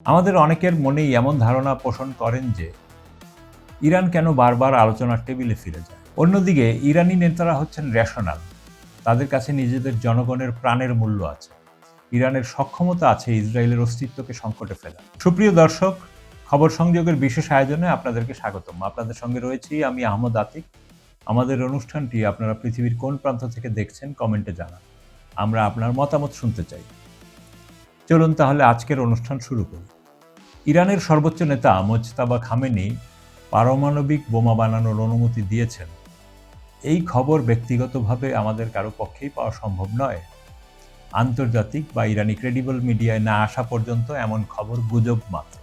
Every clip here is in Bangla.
আমাদের অনেকের মনেই এমন ধারণা পোষণ করেন যে ইরান কেন বারবার আলোচনার টেবিলে ফিরে যায়। অন্যদিকে ইরানি নেতারা হচ্ছেন রেশনাল, তাদের কাছে নিজেদের জনগণের প্রাণের মূল্য আছে। ইরানের সক্ষমতা আছে ইসরায়েলের অস্তিত্বকে সংকটে ফেলা। সুপ্রিয় দর্শক, খবর সংযোগের বিশেষ আয়োজনে আপনাদেরকে স্বাগতম। আপনাদের সঙ্গে রয়েছি আমি আহমদ আতিক। আমাদের অনুষ্ঠানটি আপনারা পৃথিবীর কোন প্রান্ত থেকে দেখছেন কমেন্টে জানান। আমরা আপনার মতামত শুনতে চাই। চলুন তাহলে আজকের অনুষ্ঠান শুরু করি। ইরানের সর্বোচ্চ নেতা মোজতাবা খামেনি পারমাণবিক বোমা বানানোর অনুমতি দিয়েছেন। এই খবর ব্যক্তিগতভাবে আমাদের কারো পক্ষেই পাওয়া সম্ভব নয়। আন্তর্জাতিক বা ইরানি ক্রেডিবল মিডিয়ায় না আসা পর্যন্ত এমন খবর গুজব মাত্র।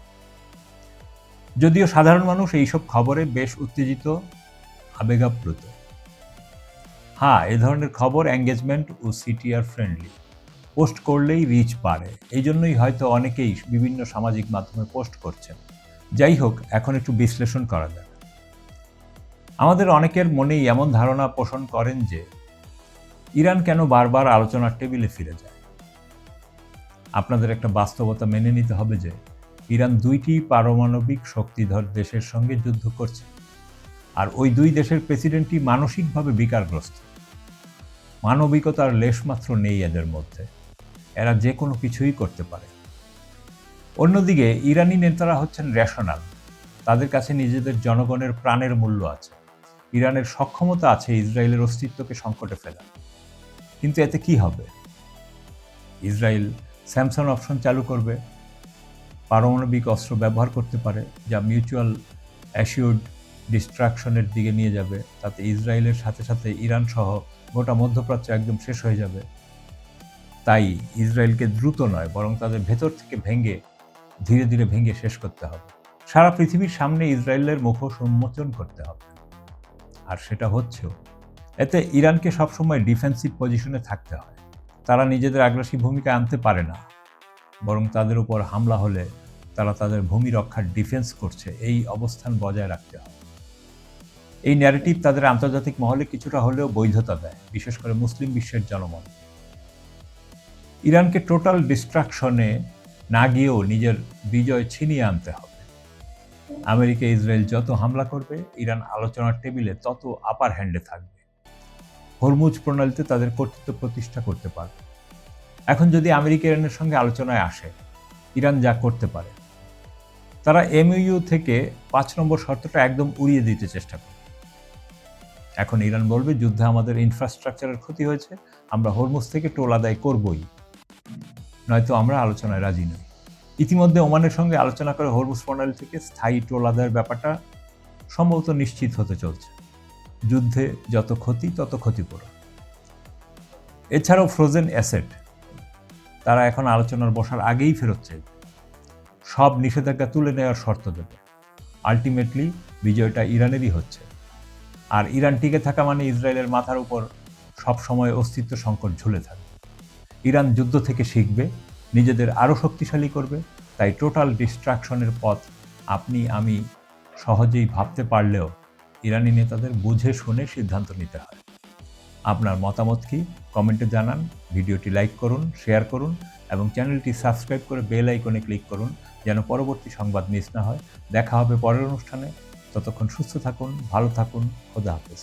যদিও সাধারণ মানুষ এইসব খবরে বেশ উত্তেজিত, আবেগাপ্লুত। হ্যাঁ, এ ধরনের খবর এঙ্গেজমেন্ট ও সিটিআর ফ্রেন্ডলি। পোস্ট করলেই রিচ বাড়ে, এই জন্যই হয়তো অনেকেই বিভিন্ন সামাজিক মাধ্যমে পোস্ট করছেন। যাই হোক, এখন একটু বিশ্লেষণ করা যাক। আমাদের অনেকের মনেই এমন ধারণা পোষণ করেন যে ইরান কেন বারবার আলোচনার টেবিলে ফিরে যায়। আপনাদের একটা বাস্তবতা মেনে নিতে হবে যে ইরান দুইটি পারমাণবিক শক্তিধর দেশের সঙ্গে যুদ্ধ করছে, আর ওই দুই দেশের প্রেসিডেন্টই মানসিকভাবে বিকারগ্রস্ত। মানবিকতার লেশমাত্র নেই এদের মধ্যে, এরা যে কোনো কিছুই করতে পারে। অন্যদিকে ইরানি নেতারা হচ্ছেন রেশনাল, তাদের কাছে নিজেদের জনগণের প্রাণের মূল্য আছে। ইরানের সক্ষমতা আছে ইসরায়েলের অস্তিত্বকে সংকটে ফেলা। কিন্তু এতে কি হবে? ইসরায়েল স্যামসন অপশন চালু করবে, পারমাণবিক অস্ত্র ব্যবহার করতে পারে, যা মিউচুয়াল অ্যাসিউর্ড ডিস্ট্রাকশনের দিকে নিয়ে যাবে। তাতে ইসরায়েলের সাথে সাথে ইরান সহ গোটা মধ্যপ্রাচ্য একদম শেষ হয়ে যাবে। তাই ইসরায়েলকে দ্রুত নয়, বরং তাদের ভেতর থেকে ধীরে ধীরে ভেঙে শেষ করতে হবে। সারা পৃথিবীর সামনে ইসরায়েলের মুখোশ উন্মোচন করতে হবে, আর সেটা হচ্ছেও। এতে ইরানকে সবসময় ডিফেন্সিভ পজিশনে থাকতে হয়। তারা নিজেদের আগ্রাসী ভূমিকা আনতে পারে না, বরং তাদের উপর হামলা হলে তারা তাদের ভূমি রক্ষার ডিফেন্স করছে, এই অবস্থান বজায় রাখতে হবে। এই ন্যারেটিভ তাদের আন্তর্জাতিক মহলে কিছুটা হলেও বৈধতা দেয়, বিশেষ করে মুসলিম বিশ্বের জনমন। ইরানকে টোটাল ডিস্ট্রাকশনে না গিয়েও নিজের বিজয় ছিনিয়ে আনতে হবে। আমেরিকা ইসরায়েল যত হামলা করবে, ইরান আলোচনার টেবিলে তত আপার হ্যান্ডে থাকবে। হরমুজ প্রণালীতে তাদের কর্তৃত্ব প্রতিষ্ঠা করতে পারবে। এখন যদি আমেরিকা ইরানের সঙ্গে আলোচনায় আসে, ইরান যা করতে পারে, তারা এমইউ থেকে 5 নম্বর শর্তটা একদম উড়িয়ে দিতে চেষ্টা করবে। এখন ইরান বলবে, যুদ্ধে আমাদের ইনফ্রাস্ট্রাকচারের ক্ষতি হয়েছে, আমরা হরমুজ থেকে টোল আদায় করবই, নয়তো আমরা আলোচনায় রাজি নই। ইতিমধ্যে ওমানের সঙ্গে আলোচনা করে হরমুজ প্রণালী থেকে স্থায়ী টোল আদায়ের ব্যাপারটা সম্ভবত নিশ্চিত হতে চলছে। যুদ্ধে যত ক্ষতি তত ক্ষতিপূরণ। এছাড়াও ফ্রোজেন অ্যাসেট তারা এখন আলোচনার বসার আগেই ফেরত চাইবে, সব নিষেধাজ্ঞা তুলে নেওয়ার শর্ত দেবে। আলটিমেটলি বিজয়টা ইরানেরই হচ্ছে, আর ইরান টিকে থাকা মানে ইসরায়েলের মাথার উপর সবসময় অস্তিত্ব সংকট ঝুলে থাকবে। ইরান যুদ্ধ থেকে শিখবে, নিজেদের আরও শক্তিশালী করবে। তাই টোটাল ডিস্ট্রাকশনের পথ আপনি আমি সহজেই ভাবতে পারলেও ইরানি নেতাদের বুঝে শুনে সিদ্ধান্ত নিতে হয়। আপনার মতামত কি? কমেন্টে জানান। ভিডিওটি লাইক করুন, শেয়ার করুন এবং চ্যানেলটি সাবস্ক্রাইব করে বেল আইকনে ক্লিক করুন, যেন পরবর্তী সংবাদ মিস না হয়। দেখা হবে পরের অনুষ্ঠানে। ততক্ষণ সুস্থ থাকুন, ভালো থাকুন। খোদা হাফেজ।